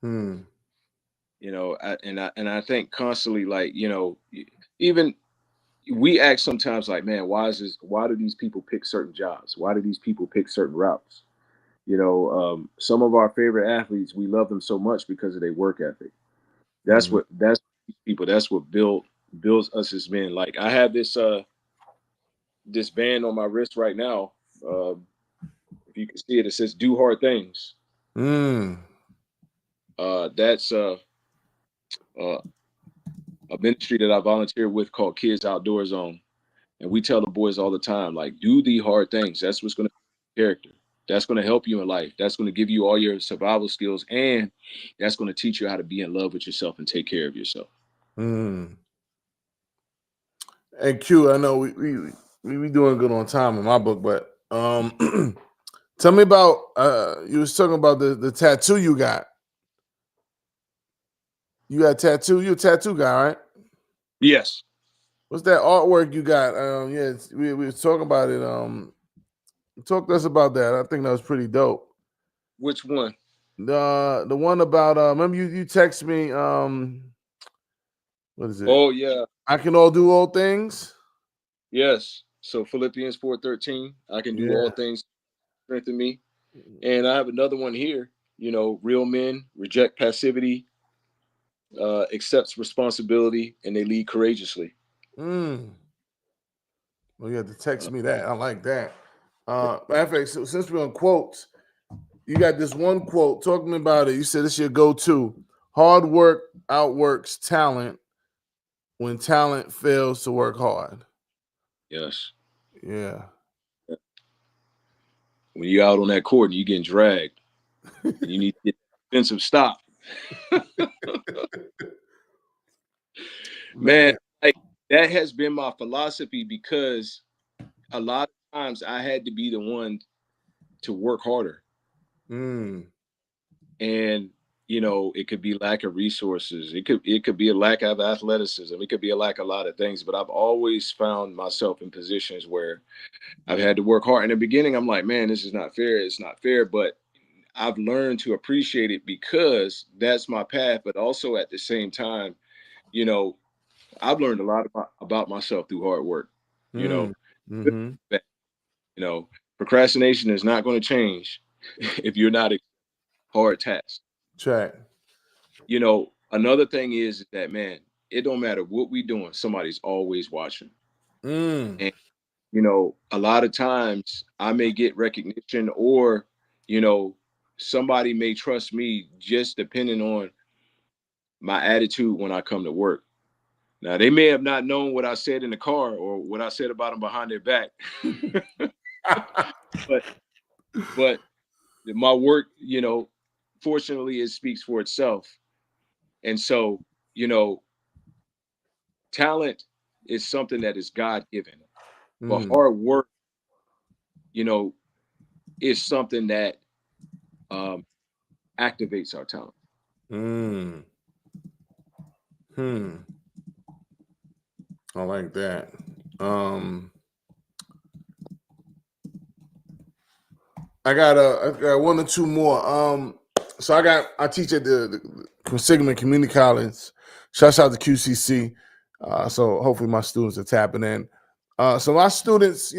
You know, and I think constantly, like, you know, even we act sometimes like, man, why do these people pick certain jobs? Why do these people pick certain routes? You know, some of our favorite athletes, we love them so much because of their work ethic. That's what built builds us as men. Like I have this this band on my wrist right now. If you can see it, it says "Do Hard Things." Mm. That's uh, a ministry that I volunteer with called Kids Outdoor Zone, and we tell the boys all the time, like, do the hard things. That's what's going to character. That's going to help you in life. That's going to give you all your survival skills, and that's going to teach you how to be in love with yourself and take care of yourself. Mm. And Q, I know we doing good on time in my book, but tell me about you was talking about the tattoo you got. You got a tattoo. You a tattoo guy, right? Yes. What's that artwork you got? Yeah, we was talking about it. Talk to us about that. I think that was pretty dope. Which one? The one about remember you text me what is it? Oh yeah. I can all do all things. Yes. So Philippians 4:13, I can do all Yeah. things strengthen me. And I have another one here, real men reject passivity, accepts responsibility, and they lead courageously. Mm. Well, you had to text me that. I like that. Matter of fact, so since we're on quotes, you got this one quote talking about it. You said this is your go-to. Hard work outworks talent when talent fails to work hard. Yes. Yeah. When you're out on that court and you're getting dragged, and you need to get defensive stop. Man, Man. like that has been my philosophy because a lot of times I had to be the one to work harder. Mm. And it could be lack of resources. It could be a lack of athleticism. It could be a lack of a lot of things. But I've always found myself in positions where I've had to work hard. In the beginning, I'm like, man, this is not fair. It's not fair. But I've learned to appreciate it because that's my path. But also at the same time, you know, I've learned a lot about myself through hard work. You Mm. know, Mm-hmm. you know, procrastination is not going to change if you're not a hard task. Check. Another thing is that, man, it don't matter what we doing, somebody's always watching. Mm. And a lot of times I may get recognition or you know somebody may trust me just depending on my attitude when I come to work. Now they may have not known what I said in the car or what I said about them behind their back. but but my work, fortunately it speaks for itself. And so, you know, talent is something that is God given, but Mm. hard work, you know, is something that um, activates our talent. Mm. Hmm. I like that. Um, I got one or two more. So I teach at the Consigment Community College. Shouts out to QCC. So hopefully my students are tapping in. So my students,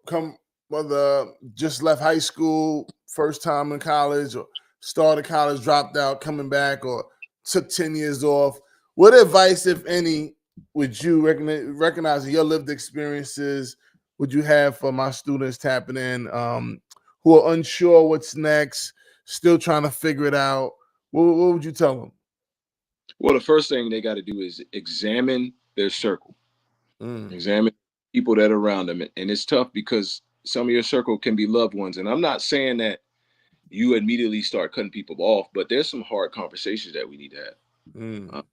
come whether just left high school, first time in college, or started college, dropped out, coming back, or took 10 years off. What advice, if any, would you recognizing your lived experiences, would you have for my students tapping in? Who are unsure what's next, still trying to figure it out, what would you tell them? Well, the first thing they got to do is examine their circle, Mm, examine people that are around them. And it's tough because some of your circle can be loved ones. And I'm not saying that you immediately start cutting people off, but there's some hard conversations that we need to have. mm,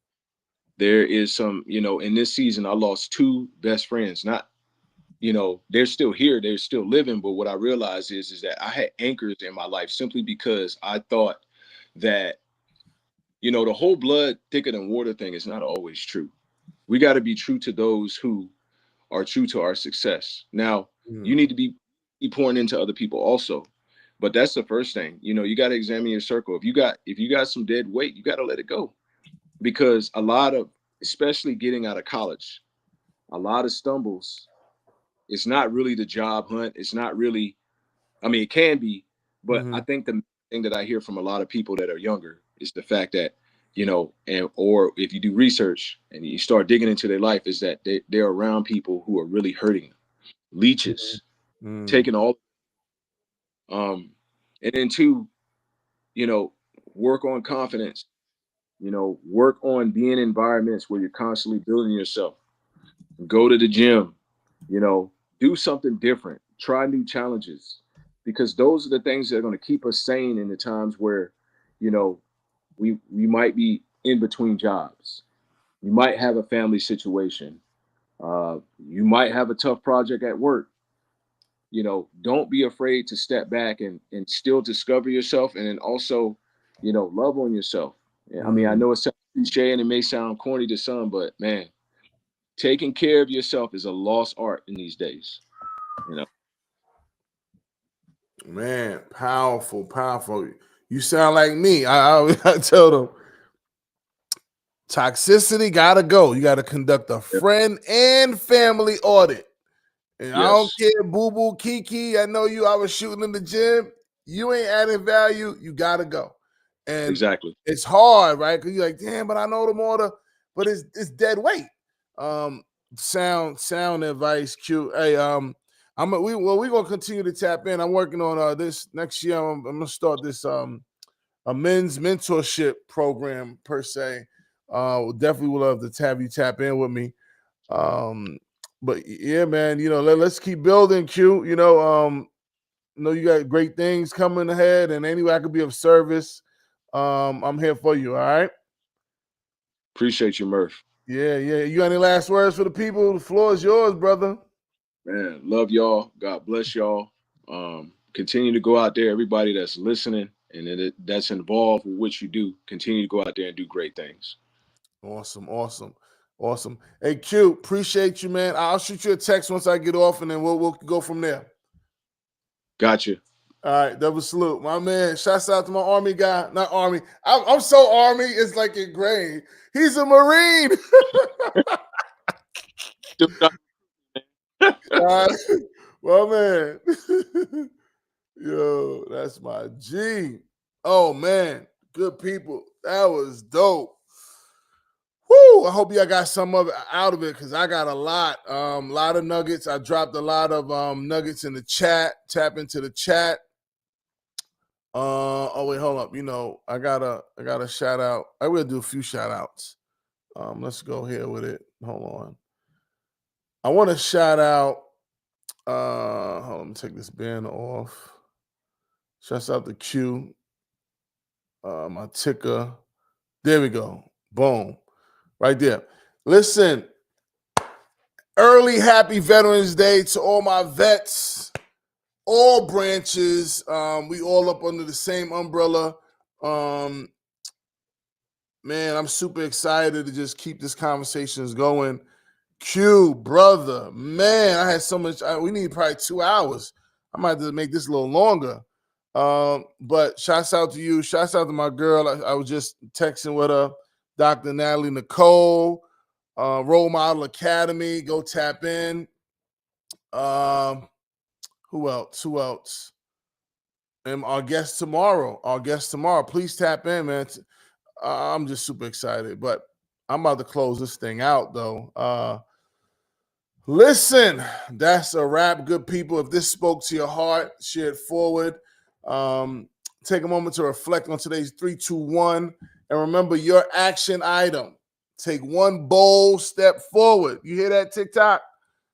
There is some, in this season, I lost two best friends. Not, they're still here, they're still living. But what I realized is that I had anchors in my life simply because I thought that, the whole blood thicker than water thing is not always true. We got to be true to those who are true to our success. Now, you mm, need to be pouring into other people also. But that's the first thing. You got to examine your circle. If you got some dead weight, you got to let it go. Because a lot of, especially getting out of college, a lot of stumbles. It's not really the job hunt. It's not really, I mean, it can be, but I mm, think the thing that I hear from a lot of people that are younger is the fact that or if you do research and you start digging into their life, is that they're around people who are really hurting them, leeches, taking all, and then two, work on confidence, work on being in environments where you're constantly building yourself, go to the gym, do something different, try new challenges, because those are the things that are going to keep us sane in the times where, we might be in between jobs. You might have a family situation. You might have a tough project at work. Don't be afraid to step back and still discover yourself, and then also, love on yourself. I mean, I know it sounds cliche and it may sound corny to some, but man, taking care of yourself is a lost art in these days. Man, powerful, powerful. You sound like me. I tell them, toxicity gotta go. You gotta conduct a friend and family audit. And I don't care, boo boo Kiki. I know you. I was shooting in the gym. You ain't adding value. You gotta go. And exactly, it's hard, right? Because you're like, damn, but I know them all. But it's dead weight. Sound advice, Q. Hey, we're gonna continue to tap in. I'm working on this next year. I'm gonna start this a men's mentorship program per se. Definitely would love to have you tap in with me. But yeah, man, let's keep building, Q. You got great things coming ahead, and anyway I could be of service, I'm here for you. All right. Appreciate you, Murph. Yeah. You got any last words for the people? The floor is yours, brother. Man, love y'all. God bless y'all. Continue to go out there. Everybody that's listening and that's involved with what you do, continue to go out there and do great things. Awesome. Hey, Q, appreciate you, man. I'll shoot you a text once I get off, and then we'll go from there. Gotcha. All right, double salute, my man. Shouts out to my Army guy. Not Army. I'm so Army. It's like ingrained. He's a Marine. Well, man. Yo, that's my G. Oh man, good people. That was dope. Woo! I hope y'all got some of it out of it, because I got a lot of nuggets. I dropped a lot of nuggets in the chat. Tap into the chat. Oh wait, hold up. I gotta shout out. I will do a few shout outs. Let's go here with it. Hold on. I want to shout out. Hold on, let me take this banner off. Shouts out to Q. My ticker. There we go. Boom. Right there. Listen, early happy Veterans Day to all my vets, all branches. We all up under the same umbrella. Man, I'm super excited to just keep this conversations going. Q, brother, man, I had so much. We need probably 2 hours. I might have to make this a little longer. But shouts out to you. Shouts out to my girl. I was just texting with her, Dr. Natalie Nicole, Role Model Academy. Go tap in. Who else? And our guest tomorrow. Please tap in, man. I'm just super excited. But I'm about to close this thing out, though. Listen, that's a wrap, good people. If this spoke to your heart, share it forward. Take a moment to reflect on today's 3, 2, 1. And remember your action item. Take one bold step forward. You hear that, TikTok?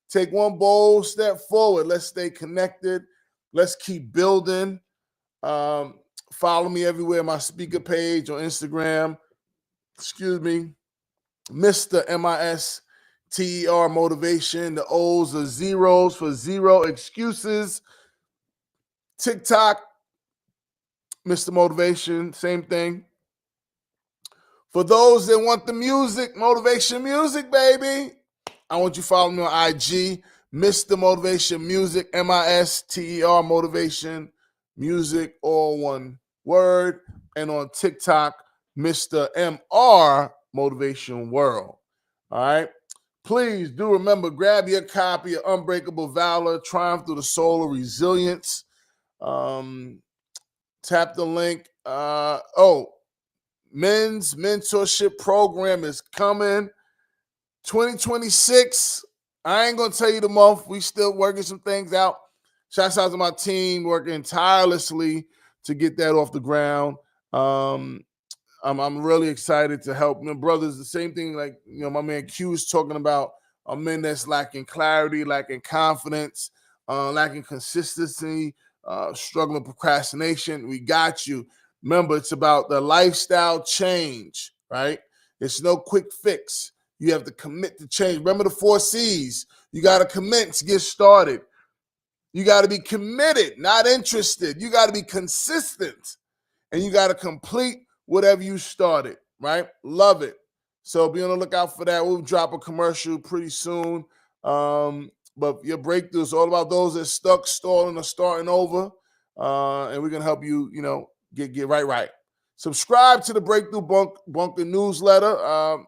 Take one bold step forward. Let's stay connected. Let's keep building. Follow me everywhere. My speaker page on Instagram. Mr. MISTER Motivation. The O's are zeros for zero excuses. TikTok, Mr. Motivation, same thing. For those that want the music, motivation music, baby, I want you to follow me on IG, Mr. Motivation Music, MISTER Motivation Music, all one word. And on TikTok, Mr. MR Motivation World. All right. Please do remember, grab your copy of Unbreakable Valor, Triumph Through the Soul of Resilience. Tap the link. men's mentorship program is coming. 2026. I ain't gonna tell you the month. We still working some things out. Shouts out to my team working tirelessly to get that off the ground. I'm really excited to help my brothers. The same thing, like my man Q is talking about. Men that's lacking clarity, lacking confidence, lacking consistency, struggling procrastination. We got you. Remember, it's about the lifestyle change, right? It's no quick fix. You have to commit to change. Remember the 4 C's. You got to commit to get started. You got to be committed, not interested. You got to be consistent. And you got to complete whatever you started, right? Love it. So be on the lookout for that. We'll drop a commercial pretty soon. But your breakthrough is all about those that stuck, stalling, or starting over. And we're going to help you, get right. Subscribe to the Breakthrough Bunker newsletter.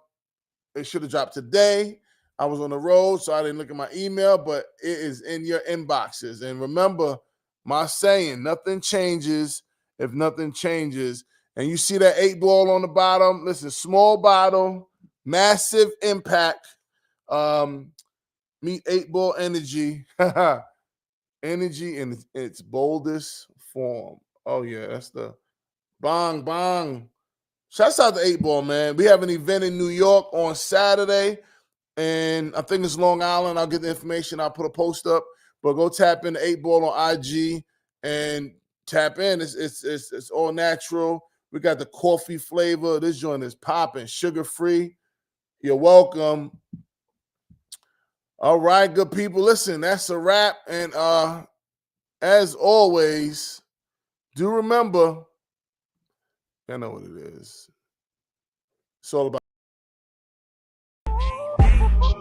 It should have dropped today. I was on the road, so I didn't look at my email, but it is in your inboxes. And remember my saying, nothing changes if nothing changes. And you see that 8 ball on the bottom. Listen, small bottle, massive impact. Meet 8 ball energy. Energy in its boldest form. Oh, yeah, that's the bong. Shouts out to 8 ball, man. We have an event in New York on Saturday, and I think it's Long Island. I'll get the information. I'll put a post up. But go tap in the 8 ball on IG and tap in. It's all natural. We got the coffee flavor. This joint is popping, sugar-free. You're welcome. All right, good people. Listen, that's a wrap. And as always, do remember, I know what it is. It's all about.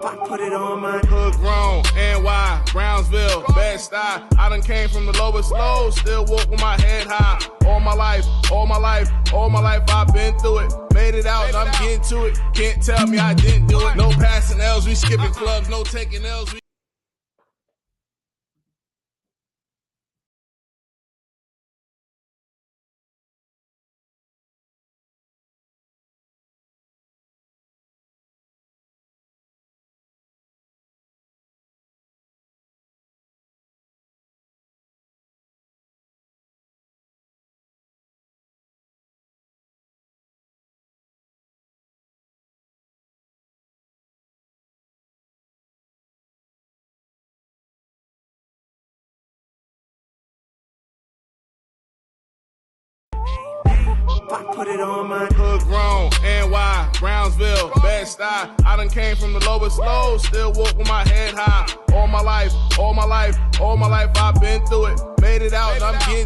I put it on my hood grown, NY, Brownsville, Bed-Stuy. I done came from the lowest low, still walk with my head high. All my life, I've been through it. Made it out, and I'm getting to it. Can't tell me I didn't do it. No passing L's, we skipping clubs, no taking L's. I put it on my hood grown, NY, Brownsville, Bed-Stuy. I done came from the lowest low, still walk with my head high. All my life, I've been through it. Made it out, and I'm getting